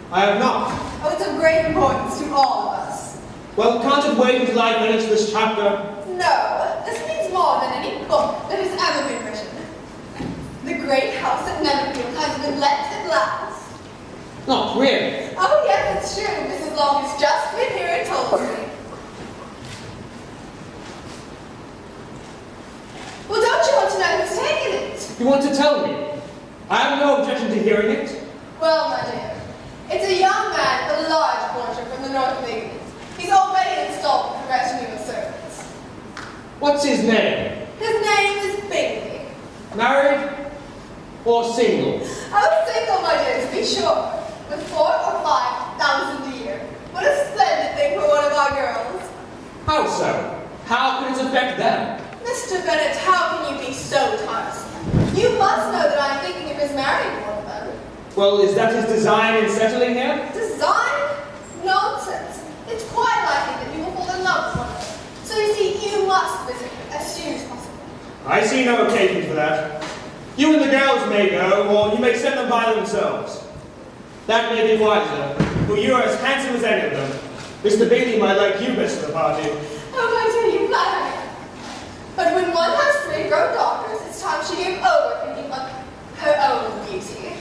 I have not. Oh, it's of great importance to all of us. Well, can't it wait until I finish this chapter? No, this means more than any book that has ever been written. The great house at Netherfield has been let at last. Not really. Oh, yes, it's true. Mrs. Long has just been here and told me. Well, don't you want to know who's taken it? You want to tell me? I have no objection to hearing it. Well, my dear, it's a young man with a large fortune from the north of England. He's already installed with the retinue of servants. What's his name? His name is Bingley. Married or single? Oh, single, my dear, to be sure. With 4,000 or 5,000 a year. What a splendid thing for one of our girls. How so? How can it affect them? Mr. Bennet, how can you be so tiresome? You must know that I am thinking of his marrying one of them. Well, is that his design in settling here? Design? Nonsense. It's quite likely that you will fall in love with one of them. So you see, you must visit him as soon as possible. I see no occasion for that. You and the girls may go, or you may send them by themselves. That may be wiser, for you are as handsome as any of them. Mr. Bingley might like you best of the party. Oh, my dear, you flatter me. But when one has 3 grown daughters, it's time she gave over thinking of her own beauty.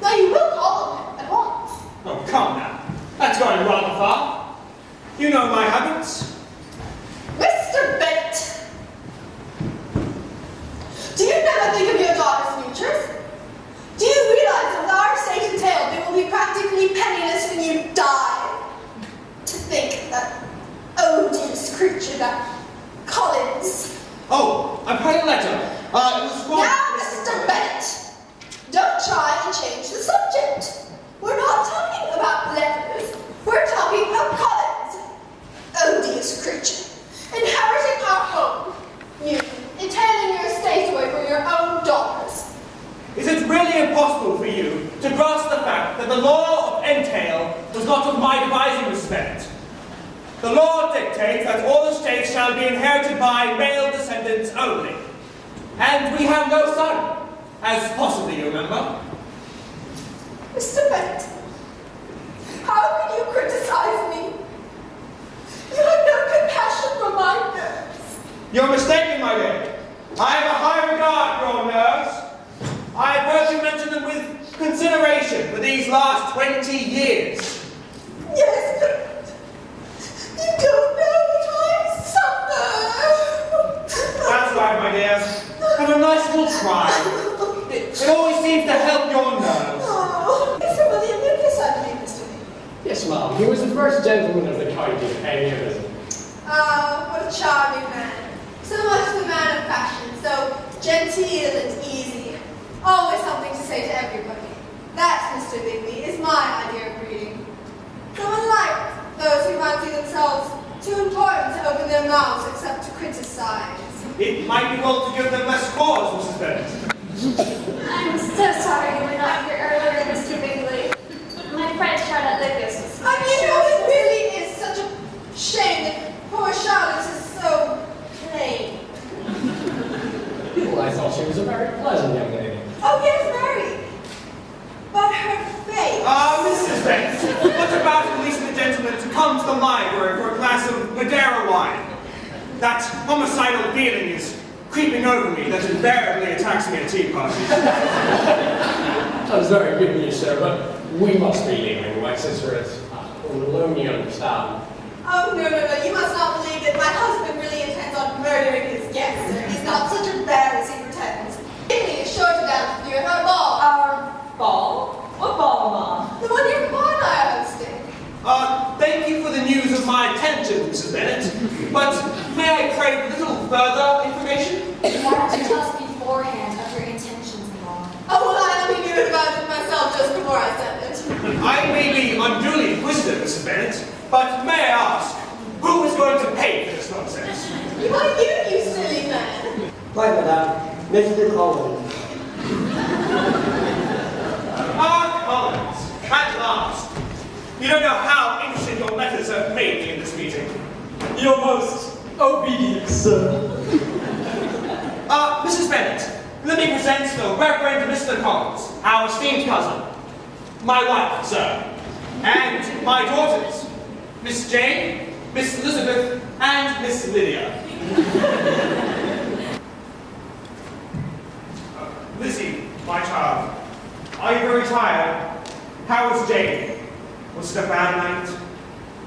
Now you will call him at once. Oh, come now. That's going rather far. You know my habits. Mr. Bennet! Do you never think of your daughter's futures? Do you realize that with our estate entailed, they will be practically penniless when you die? To think that odious creature, that Collins. Oh, I've had a letter. It was from... Now, Mr. Bennet, don't try and change the subject. We're not talking about letters. We're talking about Collins. Odious creature. Inheriting our home. You, entailing your estate away from your own daughters. Is it really impossible for you to grasp the fact that the law of entail was not of my devising, Mrs. Bennet? The law dictates that all estates shall be inherited by male descendants only. And we have no son, as possibly you remember. Mr. Bennet, how can you criticize me? You have no compassion for my nerves. You're mistaken, my dear. I have a high regard for your nerves. I have heard you mention them with consideration for these last 20 years. Yes, but you don't know what I suffer. That's right, my dear. Have a nice little cry. It always seems to help your nerves. Oh, Mr. William Lucas, I believe, Mr. Lee. Yes, ma'am. He was the first gentleman of the county to pay me a visit. Ah, what a charming man. So much the man of fashion, so genteel and easy. Always something to say to everybody. That, Mr. Bingley, is my idea of breeding. So unlike those who fancy themselves too important to open their mouths except to criticize. It might be well to give them less cause, Mrs. Bennet. I'm so sorry you were not here earlier, Mr. Bingley. My friend Charlotte Lucas was I mean, you know, it really is such a shame that poor Charlotte is so plain. Well, I thought she was a very pleasant young lady. Oh, yes, Mary. But her face. Mrs. Bennet, what about releasing the gentleman to come to the library for a glass of Madeira wine? That homicidal feeling is creeping over me that invariably attacks me at tea parties. That was very good news, sir, but we must be leaving. My sister is alone, you understand. Oh, no, you must not believe that my husband really intends on murdering his guests, sir. He's not such a bear as he pretends. Bingley is sure to dance with you at our ball. Our ball? What ball, Mom? The one your pa and I are hosting. Thank you for the news of my attention, Mrs. Bennet. But may I crave a little further information? You have to tell us beforehand of your intentions, Mom. Oh, well, I only knew about it myself just before I said it. I may be unduly inquisitive, Mrs. Bennet, but may I ask, who is going to pay for this nonsense? Why, you silly man. Right, madame. Mr. Collins. Collins, at last. You don't know how interesting your letters have made me in this meeting. Your most obedient, sir. Mrs. Bennet, let me present the Reverend Mr. Collins, our esteemed cousin. My wife, sir. And my daughters, Miss Jane, Miss Elizabeth, and Miss Lydia. Lizzie, my child, are you very tired? How is Jane? Was it a bad night?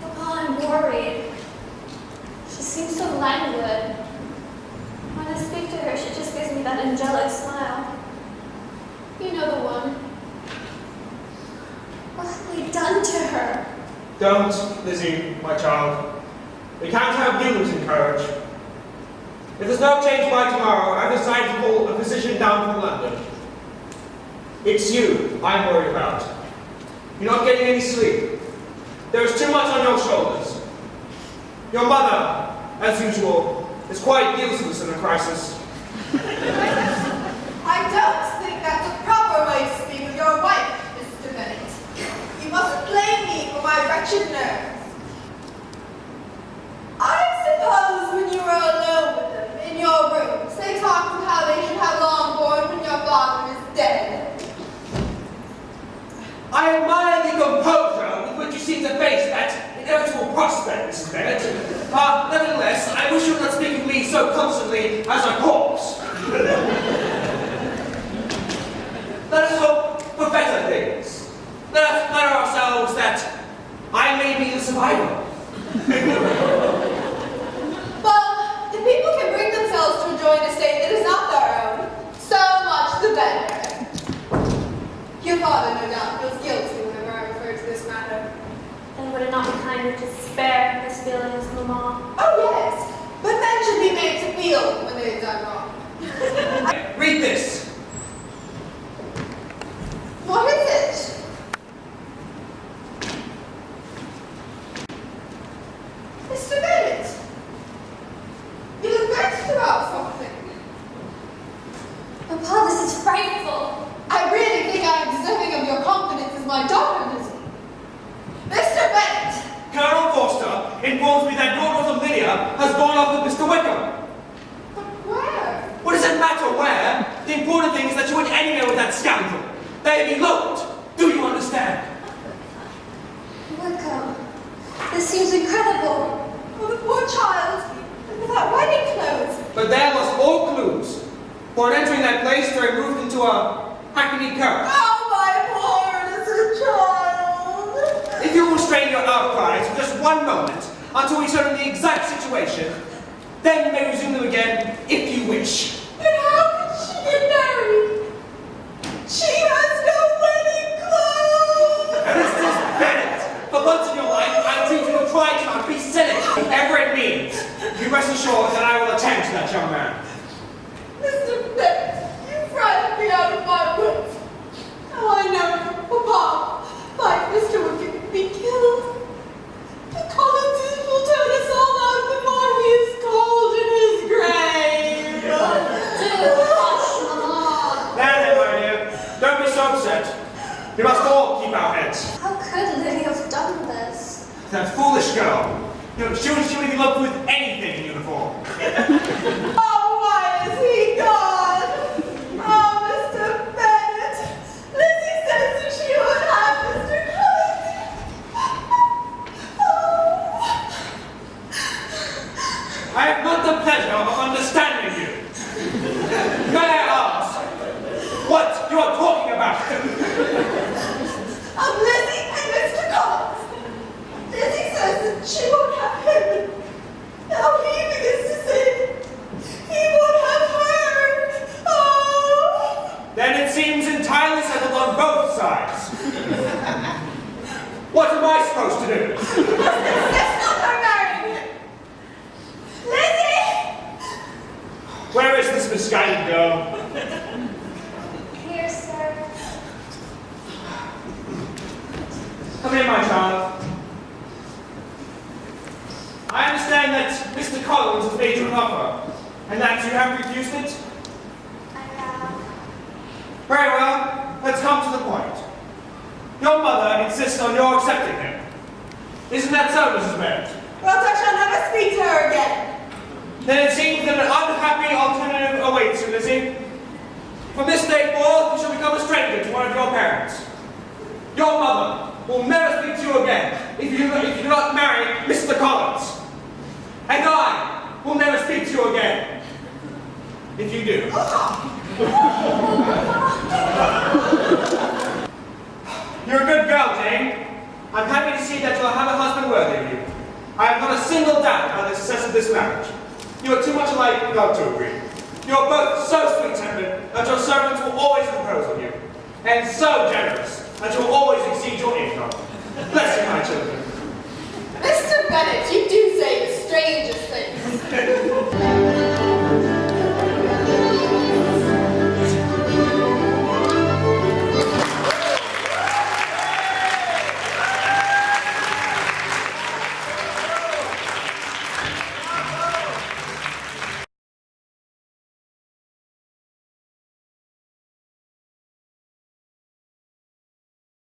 Papa, I'm worried. She seems so languid. When I speak to her, she just gives me that angelic smile. You know the one. What have we done to her? Don't, Lizzie, my child. We can't have you losing courage. If there's no change by tomorrow, I've decided to call a physician down from London. It's you I'm worried about. You're not getting any sleep. There's too much on your shoulders. Your mother, as usual, is quite useless in a crisis. I don't think that's a proper way to speak of your wife, Mr. Bennet. You mustn't blame me for my wretched nerves. I suppose when you were alone with them in your rooms, they talked of how they should have Longbourn when your father is dead. I admire the composure with which you seem to face that inevitable prospect, Mrs. Bennet. Nevertheless, I wish you would not speak of me so constantly as a corpse. Let us hope for better things. Let us flatter ourselves that I may be the survivor. Well, if people can bring themselves to enjoy an estate that is not their own, so much the better. Your father, no doubt, feels guilty whenever I refer to this matter. Then would it not be kinder to spare his feelings, Mamma? Oh, yes, but men should be made to feel when they have done wrong. Read this. What is it? Mr. Bennet, you look vexed about something. Papa, this is frightful. I really think I am deserving of your confidence as my daughter, Lizzie. Mr. Bennet! Colonel Forster informs me that your daughter Lydia has gone off with Mr. Wickham. But where? What does it matter where? The important thing is that you went anywhere with that scoundrel. They have eloped. Do you understand? Wickham, this seems incredible. Oh, the poor child, and without wedding clothes. But there lost all clues. For on entering that place, they moved into a hackneyed carriage. Oh, my poor innocent child! If you will restrain your outcries for just one moment until we show them the exact situation, then you may resume them again if you wish. And how could she get married? She has no wedding clothes! Mrs. Bennet, for once in your life, I entreat you to try to not be silly, whatever it means. You rest assured that I will attend to that young man. Mr. Bennet, you frightened me out of my wits. Now I know, Papa, like Mr. Wickham would be killed. The Collinses will turn us all out before he is cold in his grave. Hush, Mamma. There, my dear. Don't be so upset. We must all keep our heads. How could Lydia have done this? That foolish girl. You know, she would elope with anything in uniform. Oh, why is he gone? Oh, Mr. Bennet. Lizzie says that she would have Mr. Collins. Oh. I have not the pleasure of understanding you. May I ask what you are talking about? Of Lizzie and Mr. Collins. Lizzie says that she won't have him. Now he begins to say he won't have her. Oh! Then it seems entirely settled on both sides. What am I supposed to do? That's not her marrying him. Lizzie! Where is this misguided girl? Here, sir. Come here, my child. I understand that Mr. Collins has made you an offer, and that you have refused it? I have. Very well, let's come to the point. Your mother insists on your accepting him. Isn't that so, Mrs. Bennet? Or else I shall never speak to her again. Then it seems that an unhappy alternative awaits you, Lizzie. From this day forth, you shall become a stranger to one of your parents. Your mother, will never speak to you again if you do not marry Mr. Collins. And I will never speak to you again if you do. You're a good girl, Jane. I'm happy to see that you'll have a husband worthy of you. I have not a single doubt about the success of this marriage. You are too much alike not to agree. You are both so sweet-tempered that your servants will always impose on you, and so generous that you will always exceed your income. Bless you, my